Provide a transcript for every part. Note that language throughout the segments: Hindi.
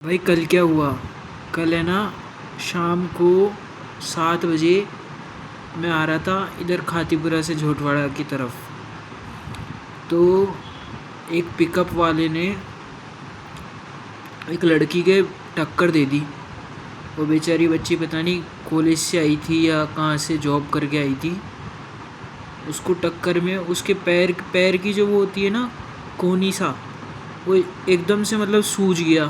भाई कल क्या हुआ। कल है ना, शाम को 7 बजे मैं आ रहा था इधर खातीपुरा से झोटवाड़ा की तरफ। तो एक पिकअप वाले ने एक लड़की के टक्कर दे दी। वो बेचारी बच्ची पता नहीं कॉलेज से आई थी या कहाँ से जॉब करके आई थी। उसको टक्कर में उसके पैर की जो वो होती है ना, कोहनी सा, वो एकदम से मतलब सूज गया।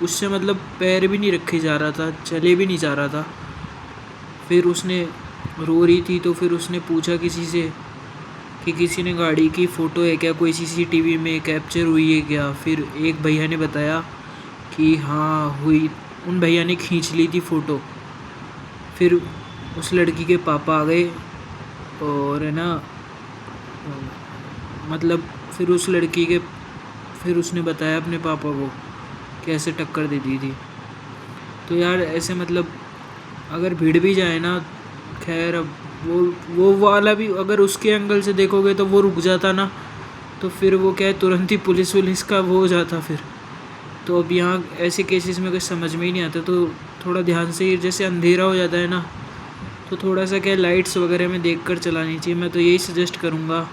उससे मतलब पैर भी नहीं रखे जा रहा था, चले भी नहीं जा रहा था। फिर उसने रो रही थी तो फिर उसने पूछा किसी से कि किसी ने गाड़ी की फ़ोटो है क्या, कोई सीसीटीवी में कैप्चर हुई है क्या। फिर एक भैया ने बताया कि हाँ हुई, उन भैया ने खींच ली थी फ़ोटो। फिर उस लड़की के पापा आ गए और है ना, मतलब फिर उस लड़की के फिर उसने बताया अपने पापा को कैसे टक्कर दे दी थी। तो यार ऐसे मतलब अगर भिड़ भी जाए ना, खैर अब वो वाला भी अगर उसके एंगल से देखोगे तो वो रुक जाता ना, तो फिर वो क्या है, तुरंत ही पुलिस का वो हो जाता फिर। तो अब यहाँ ऐसे केसेस में कुछ समझ में ही नहीं आता, तो थोड़ा ध्यान से ही, जैसे अंधेरा हो जाता है ना, तो थोड़ा सा क्या लाइट्स वगैरह में देख कर चलानी चाहिए। मैं तो यही सजेस्ट करूँगा,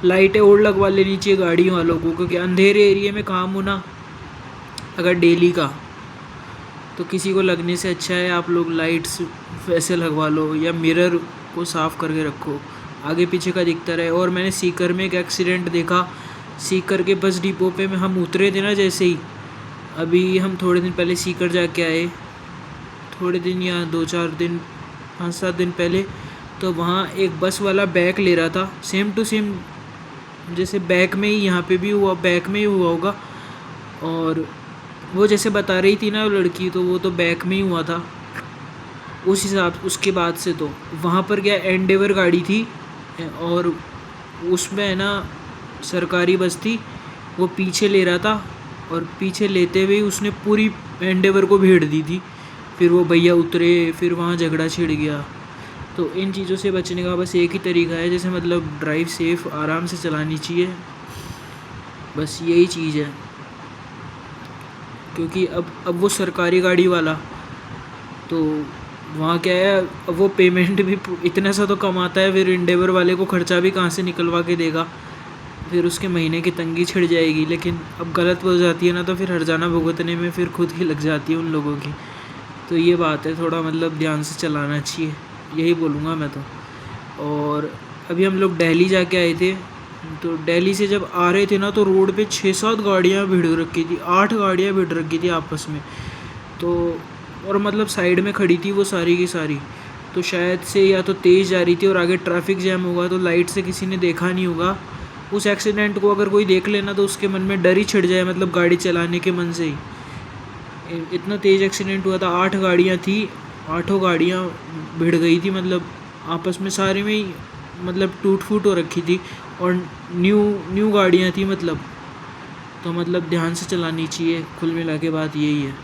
लाइटें और लगवा लेनी चाहिए गाड़ी वालों को, क्योंकि अंधेरे एरिया में काम होना अगर डेली का, तो किसी को लगने से अच्छा है आप लोग लाइट्स वैसे लगवा लो या मिरर को साफ़ करके रखो, आगे पीछे का दिखता रहे। और मैंने सीकर में एक एक्सीडेंट देखा। सीकर के बस डिपो पे में हम उतरे थे ना, जैसे ही अभी हम थोड़े दिन पहले सीकर जाके आए, थोड़े दिन या 2-4 दिन 5-7 दिन पहले, तो वहाँ एक बस वाला बैक ले रहा था, सेम टू सेम जैसे बैक में ही यहाँ पे भी हुआ, बैक में ही हुआ होगा। और वो जैसे बता रही थी ना वो लड़की, तो वो तो बैक में ही हुआ था उस हिसाब। उसके बाद से तो वहाँ पर क्या एंडेवर गाड़ी थी और उसमें है ना सरकारी बस थी, वो पीछे ले रहा था और पीछे लेते हुए उसने पूरी एंडेवर को भेड़ दी थी। फिर वो भैया उतरे, फिर वहाँ झगड़ा छिड़ गया। तो इन चीज़ों से बचने का बस एक ही तरीका है, जैसे मतलब ड्राइव सेफ आराम से चलानी चाहिए, बस यही चीज़ है। क्योंकि अब वो सरकारी गाड़ी वाला, तो वहाँ क्या है, अब वो पेमेंट भी इतना सा तो कमाता है, फिर एंडेवर वाले को खर्चा भी कहाँ से निकलवा के देगा, फिर उसके महीने की तंगी छिड़ जाएगी। लेकिन अब गलत हो जाती है ना, तो फिर हर्जाना भुगतने में फिर खुद ही लग जाती है उन लोगों की। तो ये बात है, थोड़ा मतलब ध्यान से चलाना चाहिए, यही बोलूँगा मैं तो। और अभी हम लोग दिल्ली जाके आए थे, तो दिल्ली से जब आ रहे थे ना, तो रोड पे 6-7 गाड़ियाँ भिड़ रखी थी, 8 गाड़ियाँ भिड़ रखी थी आपस में। तो और मतलब साइड में खड़ी थी वो सारी की सारी, तो शायद से या तो तेज़ जा रही थी और आगे ट्रैफिक जैम होगा, तो लाइट से किसी ने देखा नहीं होगा। उस एक्सीडेंट को अगर कोई देख लेना तो उसके मन में डर ही छिड़ जाए, मतलब गाड़ी चलाने के मन से ही। इतना तेज़ एक्सीडेंट हुआ था, 8 गाड़ियाँ थी, 8 गाड़ियाँ भिड़ गई थी, मतलब आपस में सारे में ही, मतलब टूट फूट हो रखी थी। और न्यू गाड़ियाँ थी मतलब, तो मतलब ध्यान से चलानी चाहिए, कुल मिला के बात यही है।